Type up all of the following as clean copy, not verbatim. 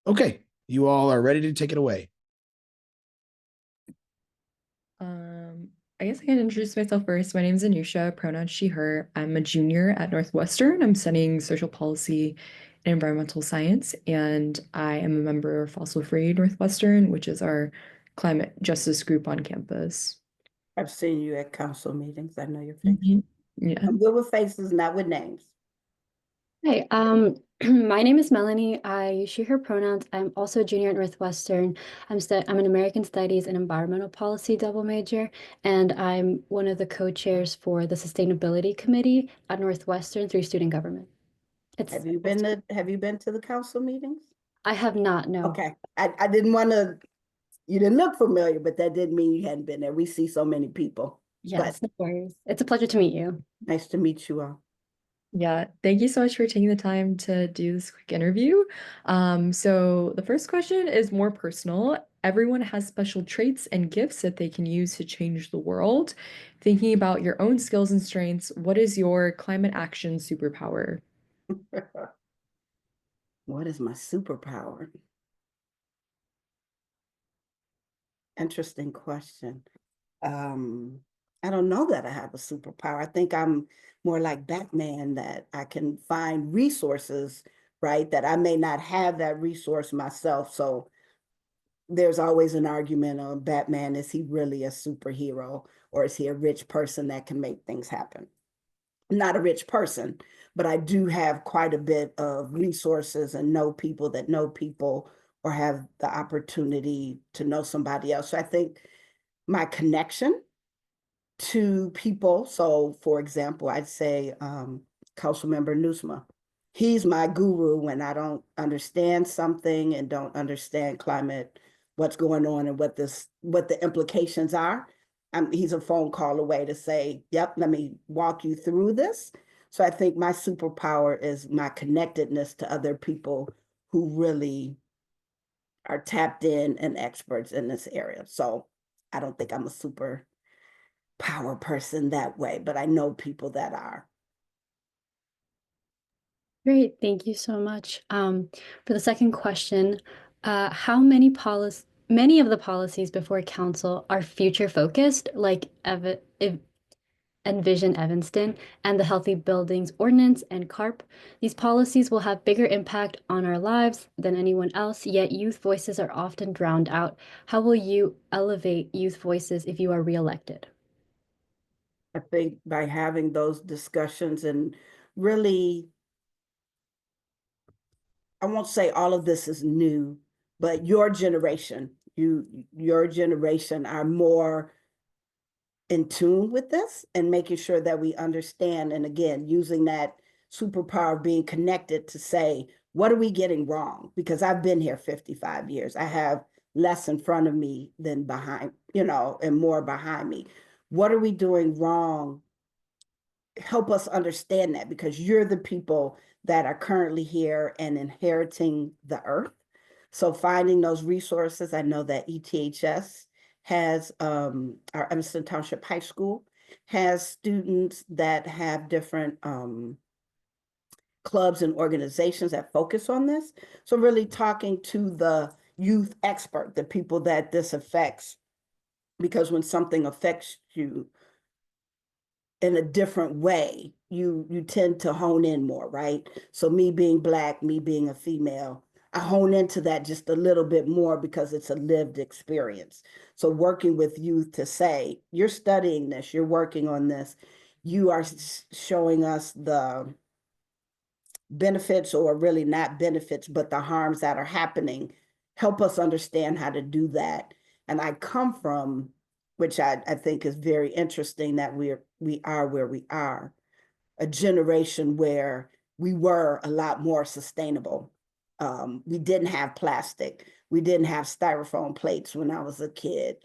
Okay, you all are ready to take it away. Um, I guess I can introduce myself first. My name is Anusha, pronouns she, her. I'm a junior at Northwestern. I'm studying social policy and environmental science, and I am a member of Fossil Free Northwestern, which is our climate justice group on campus. I've seen you at council meetings. I know your face. Mhm. Yeah. I'm good with faces, not with names. Hi, my name is Melanie. I use she, her pronouns. I'm also a junior at Northwestern. I'm an American Studies and Environmental Policy double major, and I'm one of the co-chairs for the Sustainability Committee at Northwestern through student government. It's Have you been to the council meetings? I have not, no. Okay. I didn't want to, you didn't look familiar, but that didn't mean you hadn't been there. We see so many people. But Yes, no worries. It's a pleasure to meet you. nice to meet you all. Yeah, thank you so much for taking the time to do this quick interview. So the first question is more personal. Everyone has special traits and gifts that they can use to change the world. Thinking about your own skills and strengths, what is your climate action superpower? What is my superpower? Interesting question. I don't know that I have a superpower. I think I'm more like Batman, that I can find resources, right? That I may not have that resource myself. So there's always an argument on Batman, is he really a superhero, or is he a rich person that can make things happen? I'm not a rich person, but I do have quite a bit of resources and know people that know people, or have the opportunity to know somebody else. So I think my connection to people. So for example, I'd say Council Member Nusma. He's my guru when I don't understand something and don't understand climate, what's going on and what the implications are. He's a phone call away to say, yep, let me walk you through this. So I think my superpower is my connectedness to other people who really are tapped in and experts in this area. So I don't think I'm a super power person that way, but I know people that are. Great, thank you so much. For the second question, many of the policies before council are future focused, like Envision Evanston and the Healthy Buildings Ordinance and CARP. These policies will have bigger impact on our lives than anyone else, yet youth voices are often drowned out. How will you elevate youth voices if you are reelected? I think by having those discussions and really, I won't say all of this is new, but your generation are more in tune with this and making sure that we understand. And again, using that superpower of being connected to say, what are we getting wrong? Because I've been here 55 years. I have less in front of me than behind, and more behind me. What are we doing wrong? Help us understand that, because you're the people that are currently here and inheriting the earth. So finding those resources, I know that ETHS has, our Evanston Township High School has students that have different clubs and organizations that focus on this. So really talking to the youth expert, the people that this affects, because when something affects you in a different way, you tend to hone in more, right? So me being Black, me being a female, I hone into that just a little bit more because it's a lived experience. So working with youth to say, you're studying this, you're working on this, you are showing us the benefits, or really not benefits, but the harms that are happening. Help us understand how to do that. And I come from, which I think is very interesting, that we are where we are, a generation where we were a lot more sustainable. We didn't have plastic. We didn't have styrofoam plates when I was a kid.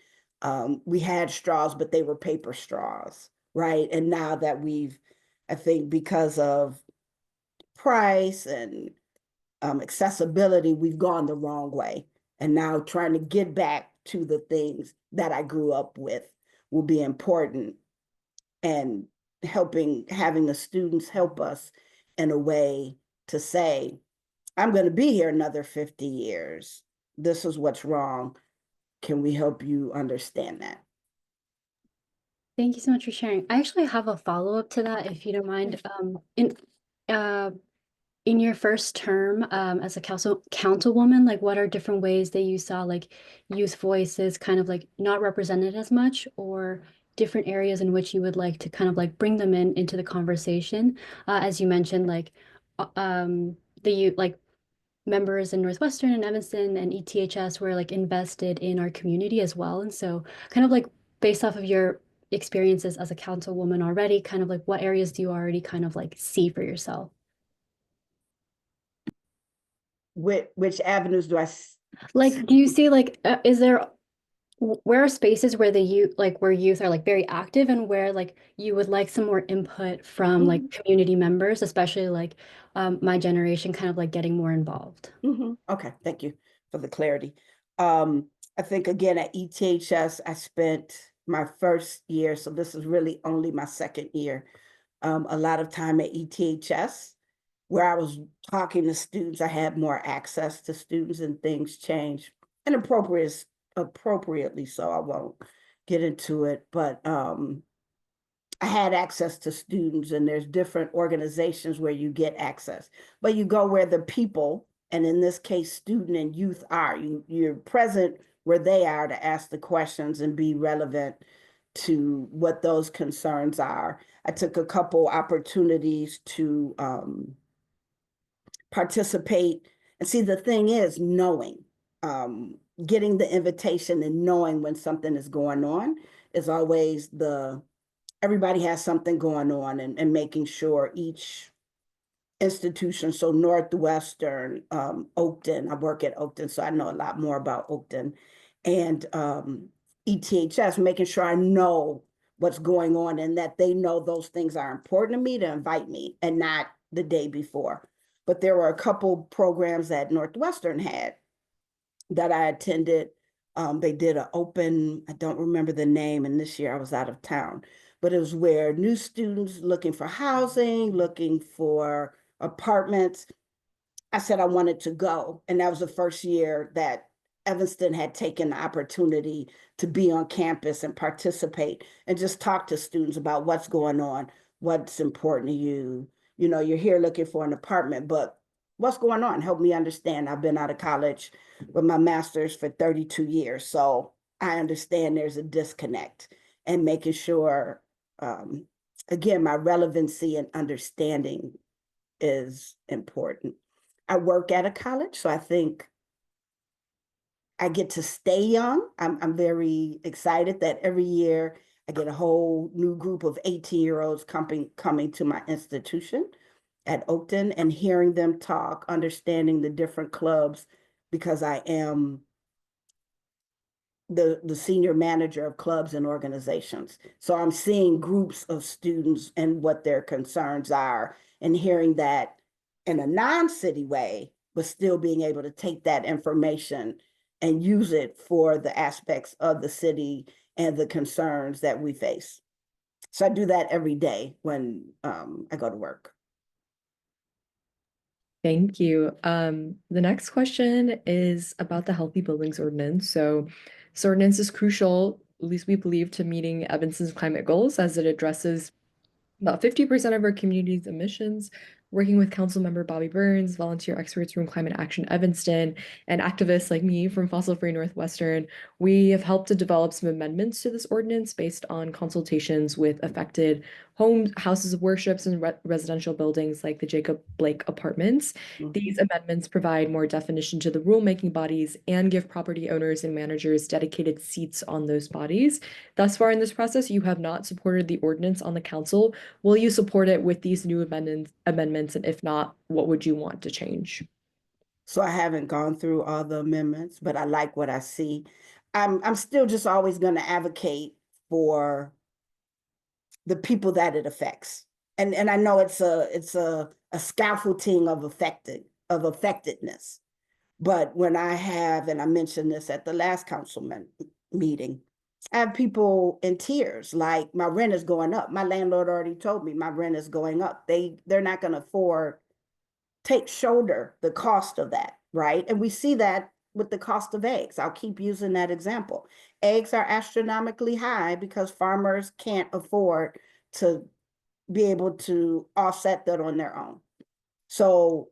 We had straws, but they were paper straws, right? And now that I think because of price and accessibility, we've gone the wrong way. And now trying to get back to the things that I grew up with will be important, and having the students help us in a way to say, I'm going to be here another 50 years. This is what's wrong. Can we help you understand that? Thank you so much for sharing. I actually have a follow-up to that, if you don't mind. Uh, in your first term as a councilwoman, like what are different ways that you saw like youth voices kind of like not represented as much, or different areas in which you would like to kind of like bring them into the conversation? As you mentioned, like the youth, like members in Northwestern and Evanston and ETHS were like invested in our community as well. And so kind of like based off of your experiences as a councilwoman already, kind of like what areas do you already kind of like see for yourself? Which avenues do I Like, do you see like, is there, where are spaces where the youth, like where youth are like very active, and where like you would like some more input from like community members, especially like my generation kind of like getting more involved? Okay, thank you for the clarity. I think again at ETHS, I spent my first year, so this is really only my second year, a lot of time at ETHS, where I was talking to students. I had more access to students, and things changed, and appropriately so. I won't get into it, but I had access to students, and there's different organizations where you get access, but you go where the people, and in this case, student and youth are. You're present where they are to ask the questions and be relevant to what those concerns are. I took a couple opportunities to participate. And see, the thing is knowing, getting the invitation and knowing when something is going on is always everybody has something going on, and making sure each institution, so Northwestern, Oakton, I work at Oakton, so I know a lot more about Oakton, and ETHS, making sure I know what's going on, and that they know those things are important to me to invite me, and not the day before. But there were a couple programs that Northwestern had that I attended. They did an open, I don't remember the name, and this year I was out of town, but it was where new students looking for housing, looking for apartments. I said I wanted to go, and that was the first year that Evanston had taken the opportunity to be on campus and participate and just talk to students about what's going on, what's important to you. You know, you're here looking for an apartment, but what's going on? Help me understand. I've been out of college with my master's for 32 years, so I understand there's a disconnect, and making sure, again, my relevancy and understanding is important. I work at a college, so I think I get to stay young. I'm very excited that every year I get a whole new group of 18-year-olds coming to my institution at Oakton, and hearing them talk, understanding the different clubs, because I am the senior manager of clubs and organizations. So I'm seeing groups of students and what their concerns are, and hearing that in a non-city way, but still being able to take that information and use it for the aspects of the city and the concerns that we face. So I do that every day when I go to work. Thank you. The next question is about the Healthy Buildings Ordinance. So this ordinance is crucial, at least we believe, to meeting Evanston's climate goals, as it addresses about 50% of our community's emissions. Working with Council Member Bobby Burns, volunteer experts from Climate Action Evanston, and activists like me from Fossil Free Northwestern, we have helped to develop some amendments to this ordinance based on consultations with affected homes, houses of worships, and residential buildings like the Jacob Blake Apartments. These amendments provide more definition to the rulemaking bodies and give property owners and managers dedicated seats on those bodies. Thus far in this process, you have not supported the ordinance on the council. Will you support it with these new amendments? And if not, what would you want to change? So I haven't gone through all the amendments, but I like what I see. I'm still just always going to advocate for the people that it affects. And I know it's a scaffolding of affectedness. But when I have, and I mentioned this at the last councilman meeting, I have people in tears, like my rent is going up. My landlord already told me my rent is going up. They're not going to afford shoulder the cost of that, right? And we see that with the cost of eggs. I'll keep using that example. Eggs are astronomically high because farmers can't afford to be able to offset that on their own. So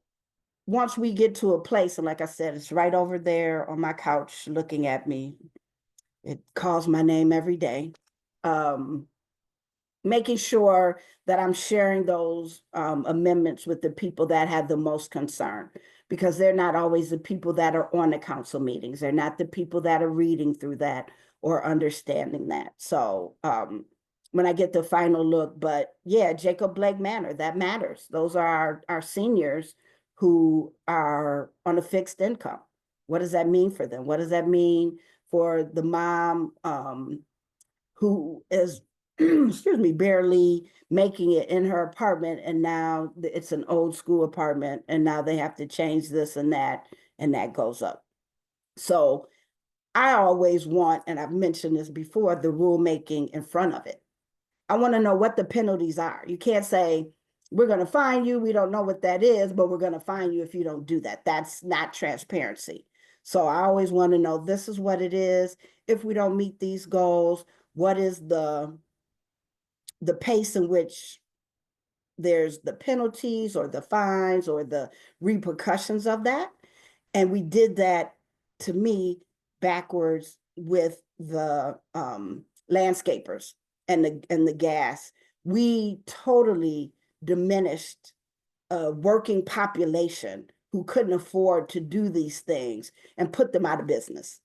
once we get to a place, and like I said, it's right over there on my couch looking at me. It calls my name every day. Making sure that I'm sharing those amendments with the people that have the most concern, because they're not always the people that are on the council meetings. They're not the people that are reading through that or understanding that. So when I get the final look, but yeah, Jacob Blake Manor, that matters. Those are our seniors who are on a fixed income. What does that mean for them? What does that mean for the mom who is excuse me, barely making it in her apartment, and now it's an old school apartment, and now they have to change this and that goes up. So I always want, and I've mentioned this before, the rulemaking in front of it. I want to know what the penalties are. You can't say, we're going to fine you, we don't know what that is, but we're going to fine you if you don't do that. That's not transparency. So I always want to know, this is what it is. If we don't meet these goals, what is the pace in which there's the penalties or the fines or the repercussions of that. And we did that, to me, backwards with the landscapers and the gas. We totally diminished a working population who couldn't afford to do these things and put them out of business.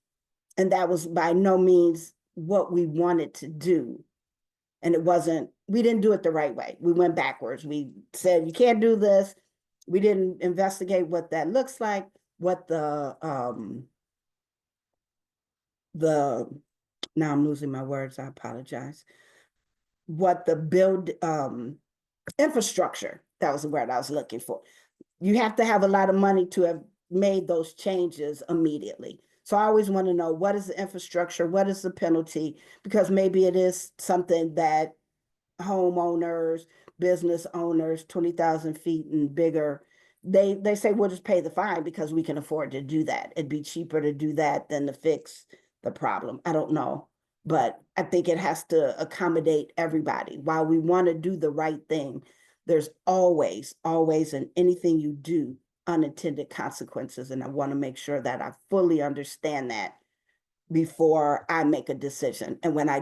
And that was by no means what we wanted to do. And it wasn't, we didn't do it the right way. We went backwards. We said, you can't do this. We didn't investigate what that looks like, what now I'm losing my words, I apologize. What the infrastructure, that was the word I was looking for. You have to have a lot of money to have made those changes immediately. So I always want to know, what is the infrastructure? What is the penalty? Because maybe it is something that homeowners, business owners, 20,000 feet and bigger, they say, we'll just pay the fine because we can afford to do that. It'd be cheaper to do that than to fix the problem. I don't know, but I think it has to accommodate everybody. While we want to do the right thing, there's always in anything you do, unintended consequences. And I want to make sure that I fully understand that before I make a decision. And when I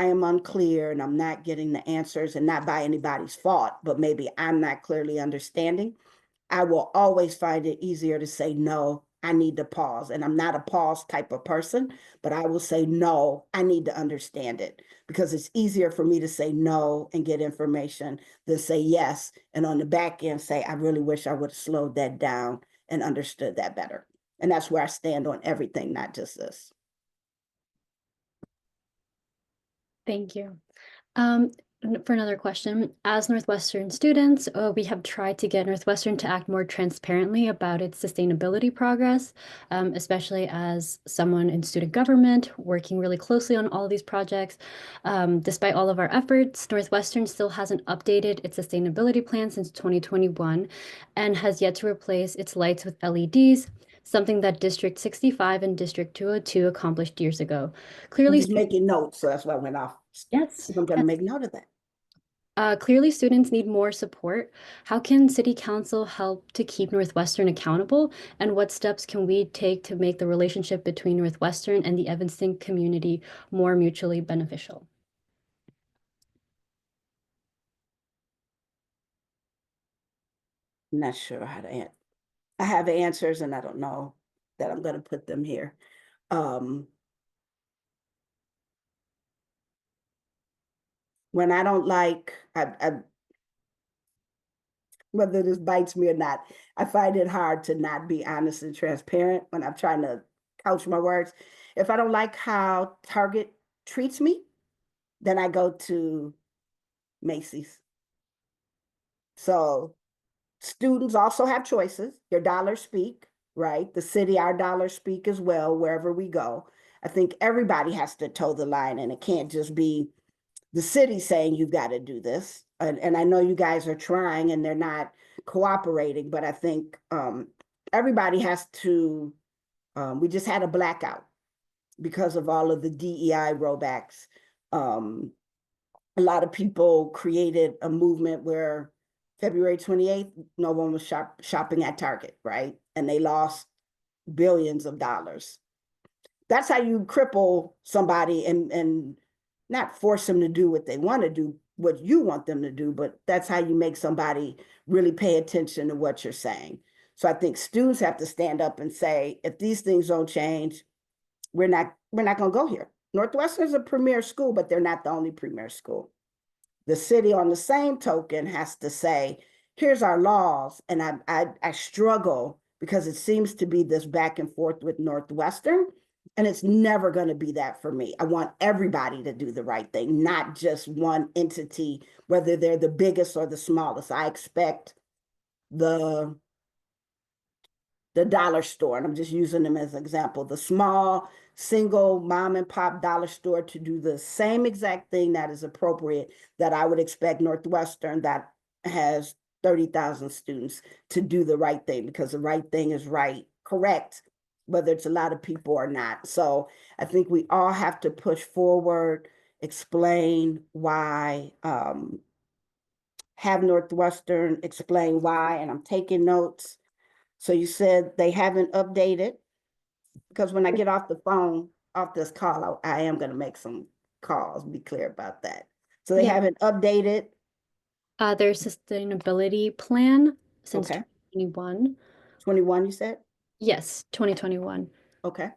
am unclear and I'm not getting the answers, and not by anybody's fault, but maybe I'm not clearly understanding, I will always find it easier to say, no, I need to pause. And I'm not a pause type of person, but I will say, no, I need to understand it, because it's easier for me to say no and get information than say yes. And on the back end say, I really wish I would have slowed that down and understood that better. And that's where I stand on everything, not just this. Thank you. For another question, as Northwestern students, we have tried to get Northwestern to act more transparently about its sustainability progress, especially as someone in student government working really closely on all of these projects. Despite all of our efforts, Northwestern still hasn't updated its sustainability plan since 2021 and has yet to replace its lights with LEDs, something that District 65 and District 202 accomplished years ago. I'm Clearly, just making notes, so that's why I went off. yes, I'm going to make note of that. clearly students need more support. How can City Council help to keep Northwestern accountable? And what steps can we take to make the relationship between Northwestern and the Evanston community more mutually beneficial? I'm not sure how to answer. I have answers and I don't know that I'm going to put them here. When I don't like, whether this bites me or not, I find it hard to not be honest and transparent when I'm trying to couch my words. If I don't like how Target treats me, then I go to Macy's. So students also have choices. Your dollars speak, right? The city, our dollars speak as well, wherever we go. I think everybody has to toe the line, and it can't just be the city saying you've got to do this. And I know you guys are trying, and they're not cooperating, but I think everybody has to, we just had a blackout because of all of the DEI rollbacks. A lot of people created a movement where February 28th, no one was shopping at Target, right? And they lost billions of dollars. That's how you cripple somebody and not force them to do what they want to do, what you want them to do, but that's how you make somebody really pay attention to what you're saying. So I think students have to stand up and say, if these things don't change, we're not going to go here. Northwestern is a premier school, but they're not the only premier school. The city, on the same token, has to say, here's our laws. And I struggle because it seems to be this back and forth with Northwestern, and it's never going to be that for me. I want everybody to do the right thing, not just one entity, whether they're the biggest or the smallest. I expect the dollar store, and I'm just using them as an example, the small single mom and pop dollar store to do the same exact thing that is appropriate that I would expect Northwestern, that has 30,000 students, to do the right thing, because the right thing is right, correct, whether it's a lot of people or not. So I think we all have to push forward, explain why, have Northwestern explain why, and I'm taking notes. So you said they haven't updated, because when I get off the phone, off this call, I am going to make some calls, be clear about that. So they Yeah. haven't updated. Their sustainability plan since Okay. 2021. 21, you said? Yes, 2021. Okay.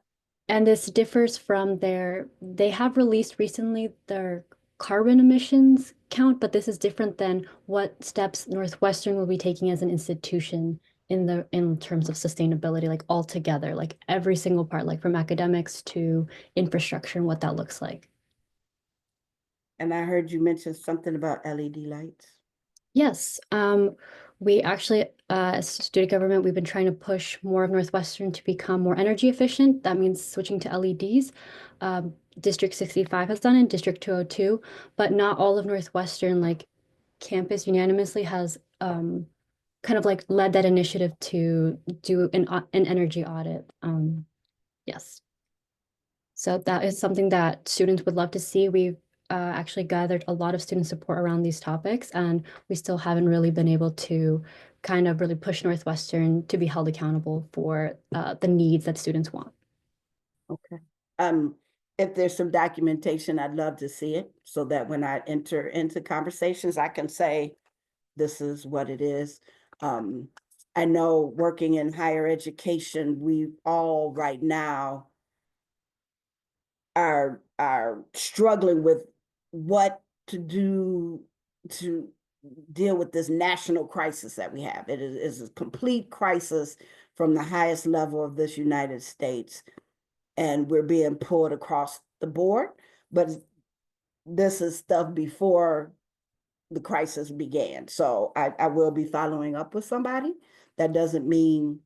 And this differs from they have released recently their carbon emissions count, but this is different than what steps Northwestern will be taking as an institution in terms of sustainability, like all together, like every single part, like from academics to infrastructure and what that looks like. And I heard you mention something about LED lights. Yes, we actually, as student government, we've been trying to push more of Northwestern to become more energy efficient. That means switching to LEDs. District 65 has done it, District 202, but not all of Northwestern, like campus unanimously has kind of like led that initiative to do an energy audit. Yes. So that is something that students would love to see. We've actually gathered a lot of student support around these topics, and we still haven't really been able to kind of really push Northwestern to be held accountable for the needs that students want. Okay. If there's some documentation, I'd love to see it, so that when I enter into conversations, I can say, this is what it is. I know working in higher education, we all right now are struggling with what to do to deal with this national crisis that we have. It is a complete crisis from the highest level of this United States, and we're being pulled across the board. But this is stuff before the crisis began. So I will be following up with somebody. That doesn't mean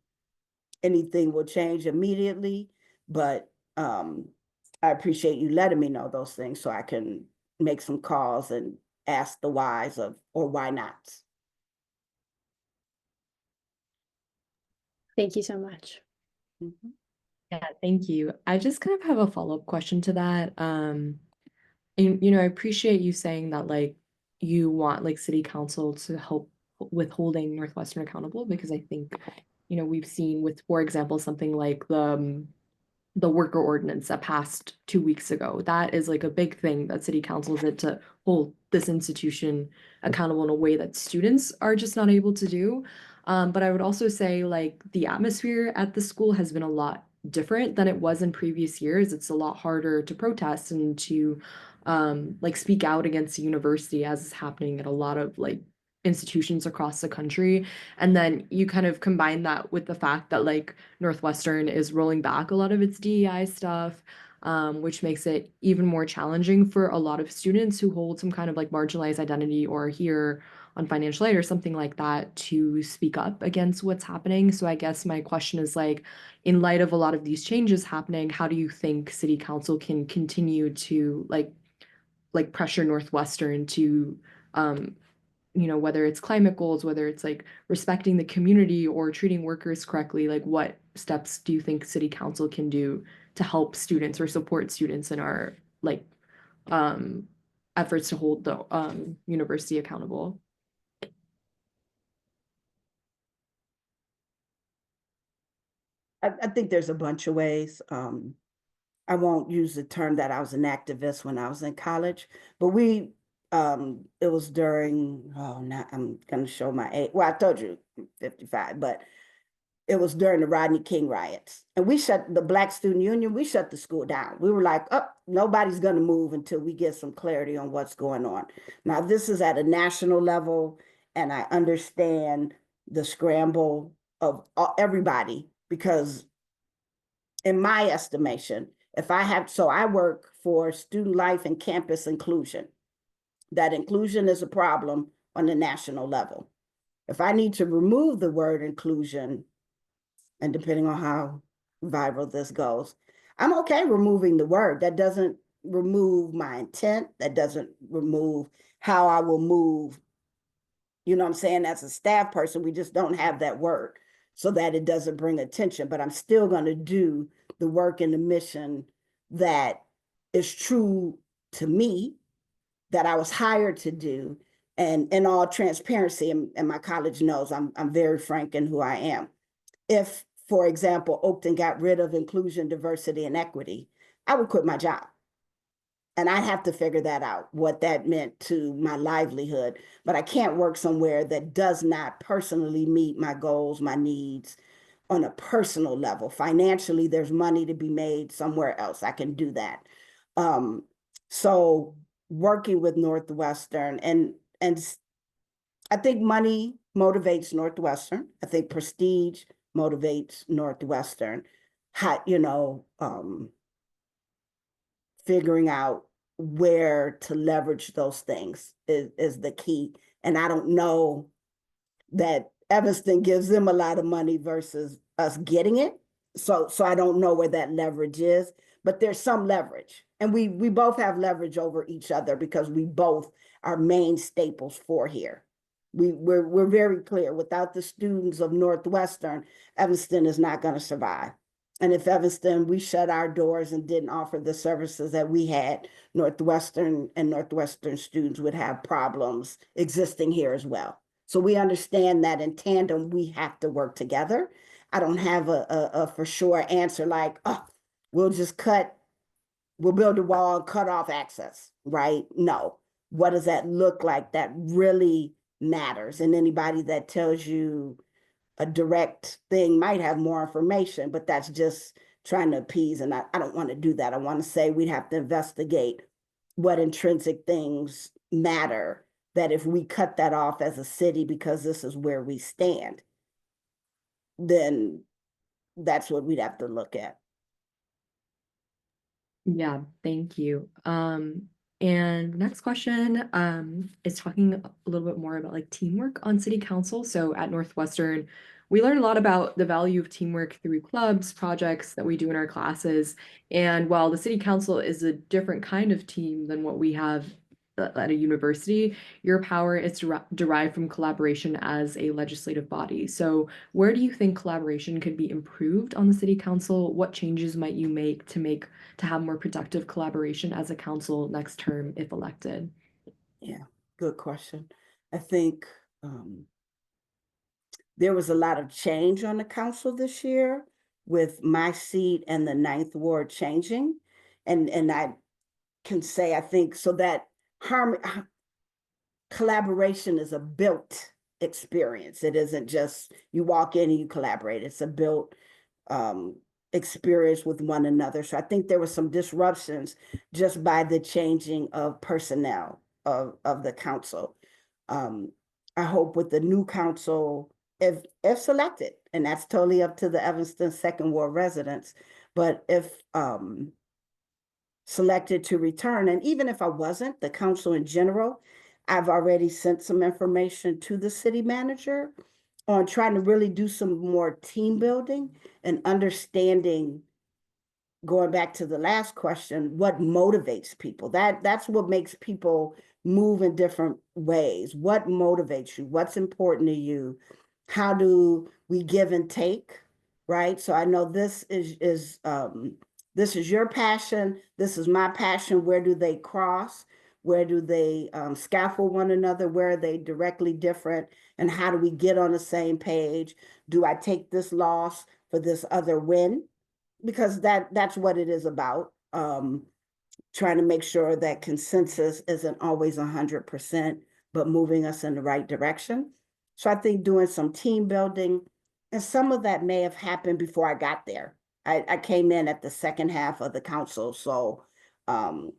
anything will change immediately, but I appreciate you letting me know those things so I can make some calls and ask the whys of, or why nots. Thank you so much. Mhm. Yeah, thank you. I just kind of have a follow-up question to that. And, I appreciate you saying that like you want like city council to help with holding Northwestern accountable, because I think, we've seen with, for example, something like the worker ordinance that passed 2 weeks ago. That is like a big thing that city council did to hold this institution accountable in a way that students are just not able to do. But I would also say like the atmosphere at the school has been a lot different than it was in previous years. It's a lot harder to protest and to like speak out against the university, as is happening at a lot of like institutions across the country. And then you kind of combine that with the fact that like Northwestern is rolling back a lot of its DEI stuff, which makes it even more challenging for a lot of students who hold some kind of like marginalized identity or are here on financial aid or something like that to speak up against what's happening. So I guess my question is like, in light of a lot of these changes happening, how do you think city council can continue to like pressure Northwestern to you know, whether it's climate goals, whether it's like respecting the community or treating workers correctly, like what steps do you think city council can do to help students or support students in our like um efforts to hold the university accountable? I think there's a bunch of ways. I won't use the term that I was an activist when I was in college, but it was during, oh, now I'm going to show my age. Well, I told you I'm 55, but it was during the Rodney King riots. And we shut the Black Student Union, we shut the school down. We were like, oh, nobody's going to move until we get some clarity on what's going on. Now, this is at a national level, and I understand the scramble of everybody because in my estimation, so I work for student life and campus inclusion. That inclusion is a problem on the national level. If I need to remove the word inclusion, and depending on how viral this goes, I'm okay removing the word. That doesn't remove my intent. That doesn't remove how I will move. You know what I'm saying? As a staff person, we just don't have that word so that it doesn't bring attention, but I'm still going to do the work and the mission that is true to me, that I was hired to do. And in all transparency, and my college knows I'm very frank in who I am. If, for example, Oakton got rid of inclusion, diversity, and equity, I would quit my job. And I have to figure that out, what that meant to my livelihood. But I can't work somewhere that does not personally meet my goals, my needs on a personal level. Financially, there's money to be made somewhere else. I can do that. So working with Northwestern, and I think money motivates Northwestern. I think prestige motivates Northwestern. Figuring out where to leverage those things is the key. And I don't know that Evanston gives them a lot of money versus us getting it. So I don't know where that leverage is, but there's some leverage. And we both have leverage over each other because we both are main staples for here. We're very clear, without the students of Northwestern, Evanston is not going to survive. And if Evanston, we shut our doors and didn't offer the services that we had, Northwestern and Northwestern students would have problems existing here as well. So we understand that in tandem, we have to work together. I don't have a for sure answer like, oh, we'll build a wall and cut off access, right? No. What does that look like? That really matters. And anybody that tells you a direct thing might have more information, but that's just trying to appease. And I don't want to do that. I want to say we'd have to investigate what intrinsic things matter, that if we cut that off as a city because this is where we stand, then that's what we'd have to look at. Yeah, thank you. And next question is talking a little bit more about like teamwork on city council. So at Northwestern, we learn a lot about the value of teamwork through clubs, projects that we do in our classes. And while the city council is a different kind of team than what we have at a university, your power is derived from collaboration as a legislative body. So where do you think collaboration could be improved on the city council? What changes might you make to have more productive collaboration as a council next term if elected? Yeah, good question. I think there was a lot of change on the council this year with my seat and the 9th Ward changing. And I can say, I think, so that collaboration is a built experience. It isn't just you walk in and you collaborate. It's a built experience with one another. So I think there were some disruptions just by the changing of personnel of the council. I hope with the new council, if selected, and that's totally up to the Evanston 2nd Ward residents, but if selected to return, and even if I wasn't, the council in general, I've already sent some information to the city manager on trying to really do some more team building and understanding going back to the last question, what motivates people? That's what makes people move in different ways. What motivates you? What's important to you? How do we give and take? Right. So I know this is your passion. This is my passion. Where do they cross? Where do they scaffold one another? Where are they directly different? And how do we get on the same page? Do I take this loss for this other win? Because that's what it is about. Trying to make sure that consensus isn't always 100%, but moving us in the right direction. So I think doing some team building, and some of that may have happened before I got there. I came in at the second half of the council. So when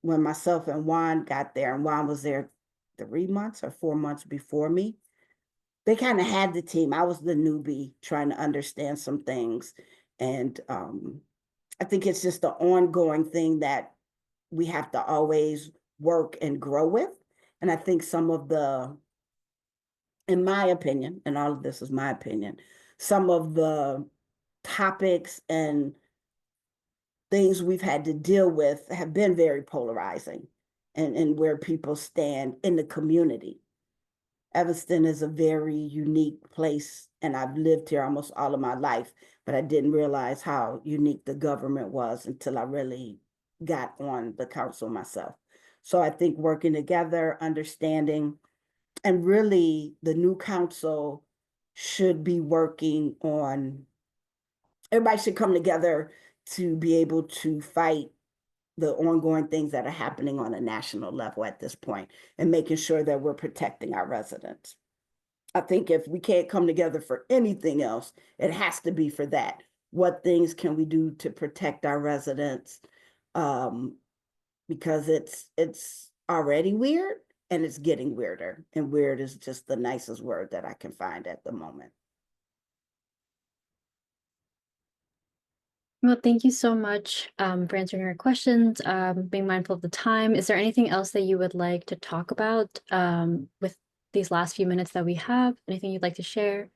myself and Juan got there, and Juan was there 3 months or 4 months before me, they kind of had the team. I was the newbie trying to understand some things. And I think it's just the ongoing thing that we have to always work and grow with. And I think some of in my opinion, and all of this is my opinion, some of the topics and things we've had to deal with have been very polarizing and where people stand in the community. Evanston is a very unique place, and I've lived here almost all of my life, but I didn't realize how unique the government was until I really got on the council myself. So I think working together, understanding, and really the new council should be working on, everybody should come together to be able to fight the ongoing things that are happening on a national level at this point, and making sure that we're protecting our residents. I think if we can't come together for anything else, it has to be for that. What things can we do to protect our residents? Because it's already weird, and it's getting weirder, and weird is just the nicest word that I can find at the moment. Well, thank you so much for answering our questions, being mindful of the time. Is there anything else that you would like to talk about with these last few minutes that we have? Anything you'd like to share?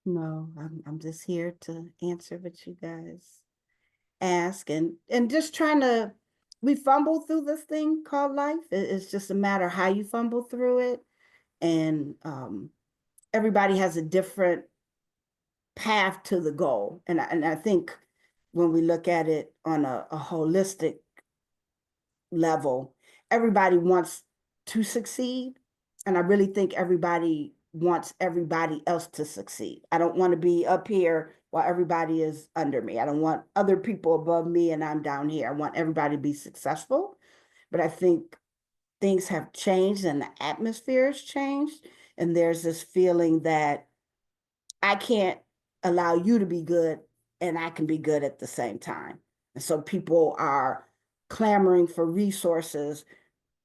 No, I'm just here to answer what you guys ask, and just trying to, we fumble through this thing called life. It's just a matter how you fumble through it. And everybody has a different path to the goal. And I think when we look at it on a holistic level, everybody wants to succeed. And I really think everybody wants everybody else to succeed. I don't want to be up here while everybody is under me. I don't want other people above me and I'm down here. I want everybody to be successful. But I think things have changed and the atmosphere has changed. And there's this feeling that I can't allow you to be good and I can be good at the same time. And so people are clamoring for resources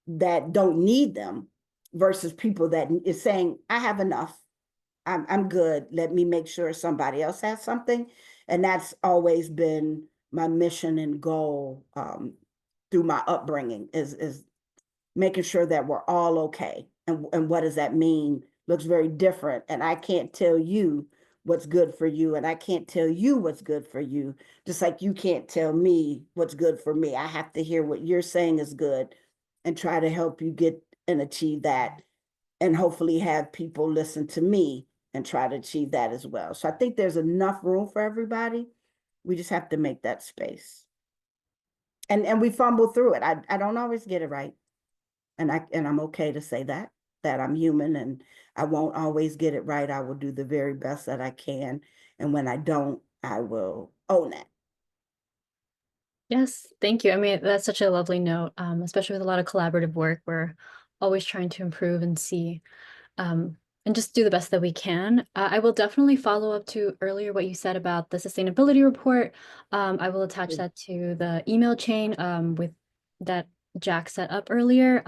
that don't need them versus people that is saying, I have enough. I'm good. Let me make sure somebody else has something. And that's always been my mission and goal through my upbringing is making sure that we're all okay. And what does that mean? Looks very different. And I can't tell you what's good for you, and I can't tell you what's good for you, just like you can't tell me what's good for me. I have to hear what you're saying is good and try to help you get and achieve that, and hopefully have people listen to me and try to achieve that as well. So I think there's enough room for everybody. We just have to make that space. And we fumble through it. I don't always get it right. And I'm okay to say that I'm human and I won't always get it right. I will do the very best that I can. And when I don't, I will own that. Yes, thank you. I mean, that's such a lovely note, especially with a lot of collaborative work. We're always trying to improve and see and just do the best that we can. I will definitely follow up to earlier what you said about the sustainability report. I will attach that to the email chain with that Jack set up earlier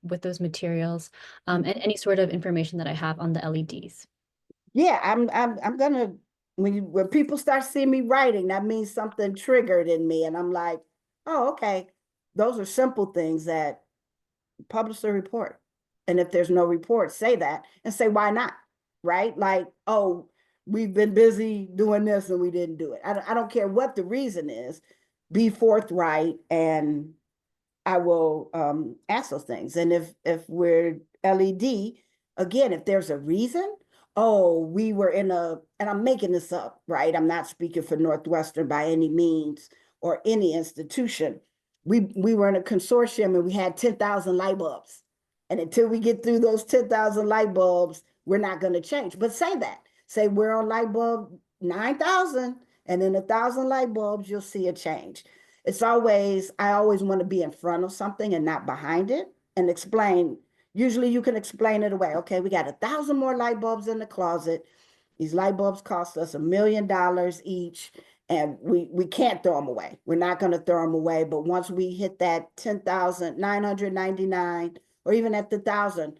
with those materials and any sort of information that I have on the LEDs. Yeah, I'm gonna, when people start seeing me writing, that means something triggered in me, and I'm like, oh, okay, those are simple things that publish a report. And if there's no report, say that and say why not, right? Like, oh, we've been busy doing this and we didn't do it. I don't care what the reason is. Be forthright, and I will ask those things. And if we're LED, again, if there's a reason, oh, we were in a, and I'm making this up, right? I'm not speaking for Northwestern by any means or any institution. We were in a consortium and we had 10,000 light bulbs. And until we get through those 10,000 light bulbs, we're not going to change. But say that. Say we're on light bulb 9,000, and in 1,000 light bulbs, you'll see a change. It's always, I always want to be in front of something and not behind it, and explain. Usually you can explain it away. Okay, we got 1,000 more light bulbs in the closet. These light bulbs cost us $1 million each, and we can't throw them away. We're not going to throw them away. But once we hit that 10,999, or even at the 1,000,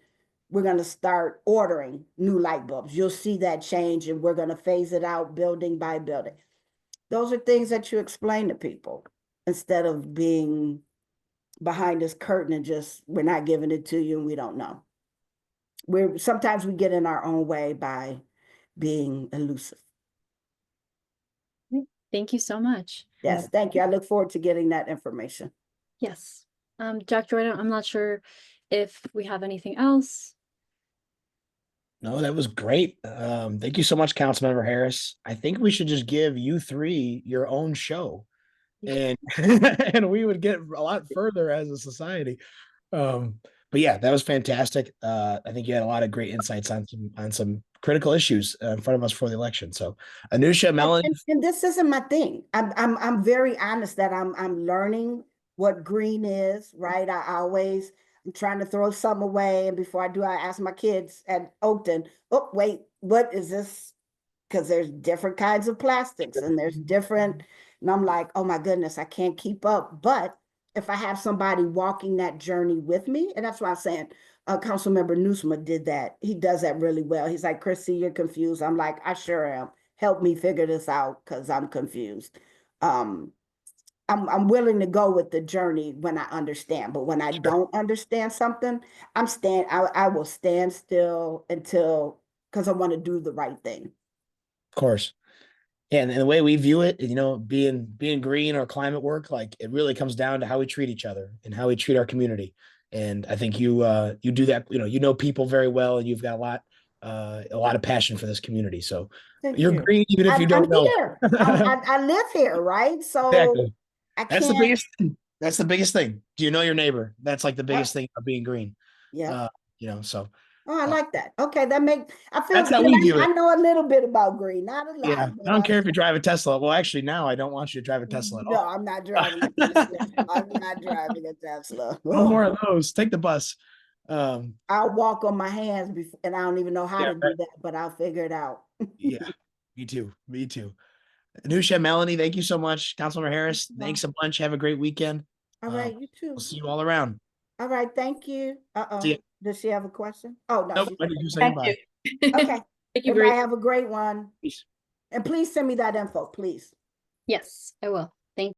we're going to start ordering new light bulbs. You'll see that change, and we're going to phase it out building by building. Those are things that you explain to people instead of being behind this curtain and just, we're not giving it to you and we don't know. Sometimes we get in our own way by being elusive. Thank you so much. Yes, thank you. I look forward to getting that information. Yes. Jack Jordan, I'm not sure if we have anything else. No, that was great. Thank you so much, Councilmember Harris. I think we should just give you three your own show, and and we would get a lot further as a society. But yeah, that was fantastic. I think you had a lot of great insights on some critical issues in front of us for the election. So, Anusha, Melanie, and this isn't my thing. I'm very honest that I'm learning what green is, right? I'm trying to throw some away, and before I do, I ask my kids at Oakton, oh, wait, what is this? Because there's different kinds of plastics and there's different, and I'm like, oh my goodness, I can't keep up. But if I have somebody walking that journey with me, and that's why I'm saying Councilmember Newsma did that. He does that really well. He's like, Krissie, you're confused. I'm like, I sure am. Help me figure this out because I'm confused. I'm willing to go with the journey when I understand, but when I don't understand something, I will stand still until, because I want to do the right thing. of course. Yeah, and the way we view it, being green or climate work, like it really comes down to how we treat each other and how we treat our community. And I think you do that. You know people very well, and you've got a lot of passion for this community. So you're green, even if you don't know. Here. I live here, right? So exactly. I That's can't. the biggest thing. That's the biggest thing. Do you know your neighbor? That's like the biggest thing of being green. Yeah. So. Oh, I like that. Okay, I feel That's how we view it. I know a little bit about green, not a lot. Yeah, I don't care if you drive a Tesla. Well, actually, now I don't want you to drive a Tesla at all. No, I'm not driving a Tesla. I'm not driving a Tesla. No more of those. Take the bus. I'll walk on my hands before, and I don't even know how to do that, but I'll figure it out. Yeah, me too. Me too. Anusha, Melanie, thank you so much. Councilmember Harris, thanks a bunch. Have a great weekend. All right, you too. We'll see you all around. All right, thank you. See ya. Does she have a question? Oh, no. Nope, I need to say bye. Okay. Thank you, Everybody have a great one. Peace. And please send me that info, please. Yes, I will.